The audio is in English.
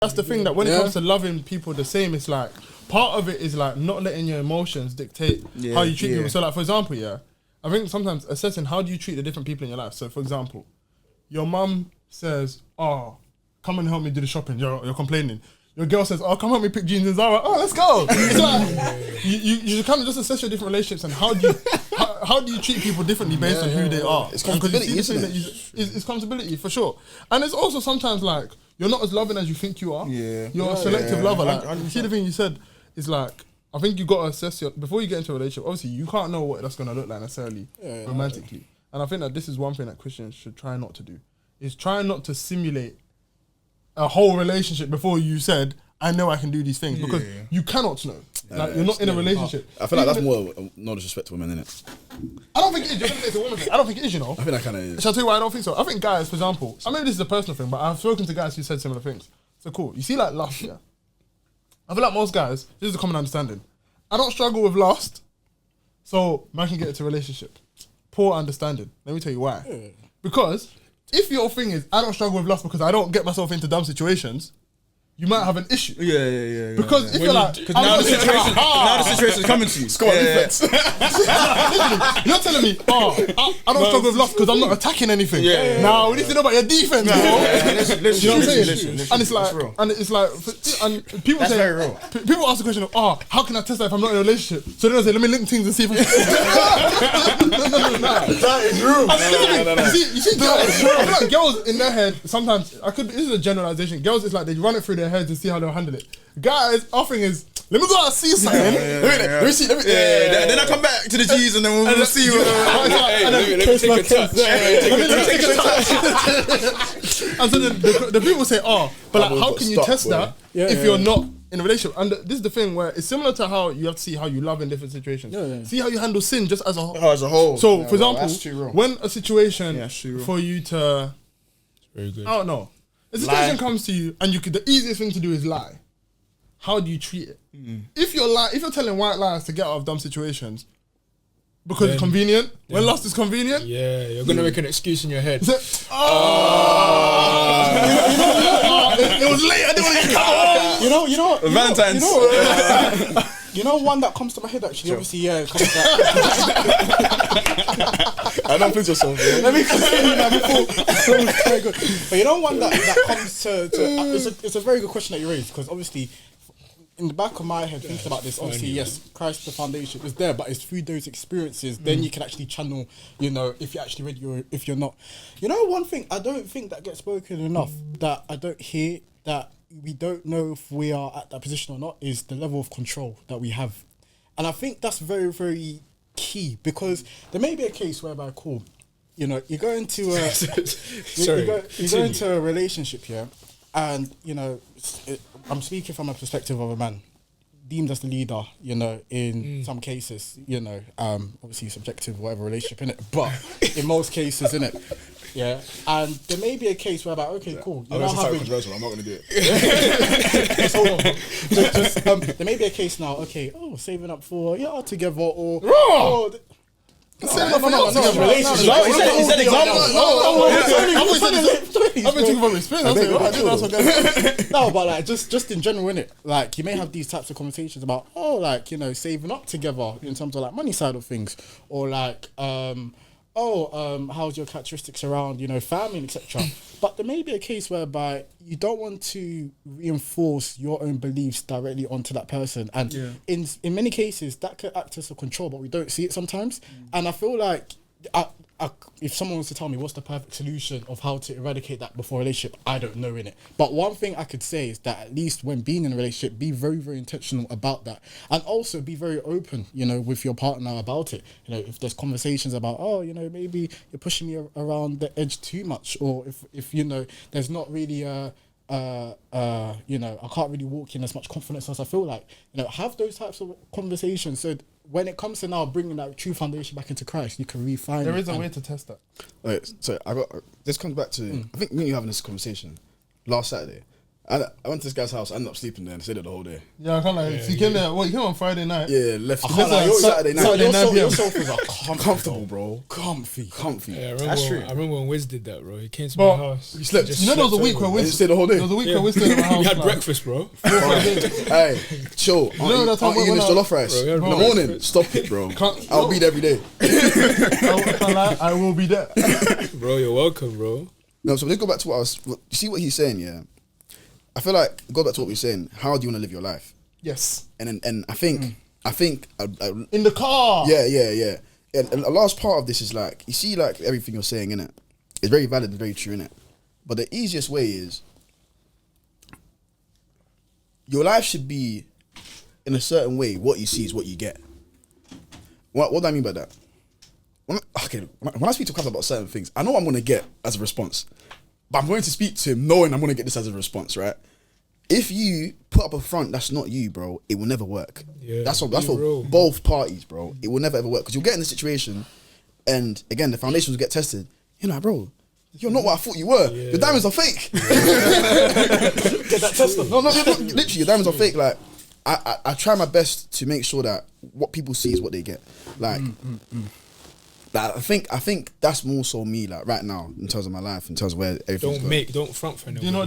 That's the thing that when it comes to loving people the same, it's like part of it is like not letting your emotions dictate how you treat people. So like for example, I think sometimes assessing how do you treat the different people in your life. So for example, your mum says, "Oh, come and help me do the shopping." You're complaining. Your girl says, "Oh, come help me pick jeans in Zara." Oh, let's go. It's like you should kind of just assess your different relationships and how do you treat people differently based on who they are. It's accountability, isn't it? It's accountability for sure. And it's also sometimes like you're not as loving as you think you are. Yeah. You're a selective lover. Like you see the thing you said is like I think you got to assess before you get into a relationship. Obviously, you can't know what that's going to look like necessarily romantically. And I think that this is one thing that Christians should try not to do is try not to simulate a whole relationship before you said, I know I can do these things because you cannot know. Like you're not in a relationship. I feel like that's more no disrespect to women, innit? I don't think it is. It's a woman thing. I don't think it is, you know. I think that kind of is. Shall I tell you why I don't think so? I think guys, for example, I mean this is a personal thing, but I've spoken to guys who said similar things. So cool. You see like lust, yeah? I feel like most guys, this is a common understanding. I don't struggle with lust, so man can get into a relationship. Poor understanding. Let me tell you why. Yeah. Because if your thing is, I don't struggle with lust because I don't get myself into dumb situations, you might have an issue. Yeah. Because if you're like... Because now the situation is coming to you. Squad defense. You're telling me, I don't struggle with lust because I'm not attacking anything. Now, we need to know about your defense, bro. You know what I'm saying? And it's like, and people that's say... very real. People ask the question of, how can I test that if I'm not in a relationship? So then I say, let me link things and see if I That is real. You see, girls, I feel like girls in their head, sometimes, this is a generalization, girls, it's like they run it through their heads and see how they'll handle it. Guys, our thing is, let me go out and see something. Let me see. Then I come back to the G's and then we'll see you. Let me take a touch. And so the people say, but like, how can you test that if you're not in a relationship? And this is the thing where it's similar to how you have to see how you love in different situations. See how you handle sin just as a whole. As a whole. So, for example, when a situation for you to, very good. I don't know, a situation comes to you and the easiest thing to do is lie. How do you treat it? If you're telling white lies to get out of dumb situations because it's convenient, when lust is convenient, you're gonna make an excuse in your head. It was late. I didn't want to get home. You know, Valentine's. You know one that comes to my head actually. Obviously, comes I don't put yourself. Let me continue now before. But you know one that comes to it's a very good question that you raised because obviously. In the back of my head, thinking about this, obviously, yes, Christ, the foundation is there, but it's through those experiences, then you can actually channel, if you're actually ready or if you're not. You know, one thing I don't think that gets spoken enough, that I don't hear, that we don't know if we are at that position or not, is the level of control that we have. And I think that's very, very key because there may be a case whereby, you go into a, you go into a relationship here, and, I'm speaking from a perspective of a man deemed as the leader, in some cases, obviously subjective, whatever relationship, innit? But in most cases, innit? Yeah. And there may be a case whereby, okay, cool. I'm not going to do it. Just hold on. There may be a case now, okay, saving up for, together, or... I've been talking about experience. No, but like just in general, innit? Like you may have these types of conversations about saving up together in terms of like money side of things, or like how's your characteristics around family and etc. But there may be a case whereby you don't want to reinforce your own beliefs directly onto that person, and in many cases that could act as a control, but we don't see it sometimes. And I feel like if someone was to tell me what's the perfect solution of how to eradicate that before a relationship, I don't know in it. But one thing I could say is that at least when being in a relationship, be very, very intentional about that, and also be very open, with your partner about it. If there's conversations about, maybe you're pushing me around the edge too much, or if there's not really I can't really walk in as much confidence as I feel like, have those types of conversations. So when it comes to now bringing that true foundation back into Christ, you can refine. There is a way to test that. Wait, so this comes back to I think me and you having this conversation last Saturday, I went to this guy's house. I ended up sleeping there and stayed there the whole day. Yeah, I can't lie. So you came there. What, you came on Friday night? Yeah, left. I can't lie, Saturday night. Saturday night. Your sofas are Comfortable, bro. comfy. Yeah, That's true. I remember when Wiz did that, bro. He came to But my house. You slept. Just You know there was a slept week over. where And you Wiz stayed the whole day. there was a week where Wiz stayed at my house. We had like, breakfast, bro. Hey, chill. You know that time I'll eat when this I- jollof rice Bro, in yeah, the bro. morning. Stop it, bro. I'll be there every day. I can't lie, I will be there. Bro, you're welcome, bro. No, so let's go back to what I was. You see what he's saying, yeah. I feel like go back to what we're saying. How do you want to live your life? Yes. And I think In the car. yeah. And a last part of this is like you see like everything you're saying in it. It's very valid and very true in it. But the easiest way is your life should be in a certain way. What you see is what you get. What do I mean by that? When I speak to Kaz about certain things, I know what I'm going to get as a response. But I'm going to speak to him knowing I'm going to get this as a response, right? If you put up a front that's not you, bro, it will never work. Yeah, that's for real. both parties, bro. It will never ever work because you'll get in the situation, and again the foundations will get tested. You're like, bro, you're not what I thought you were. Yeah. The diamonds are fake. Get that test done. No, literally, your diamonds are fake. Like, I try my best to make sure that what people see is what they get. Like, like I think that's more so me. Like right now, in terms of my life, in terms of where everything's going. Don't front for anyone. You know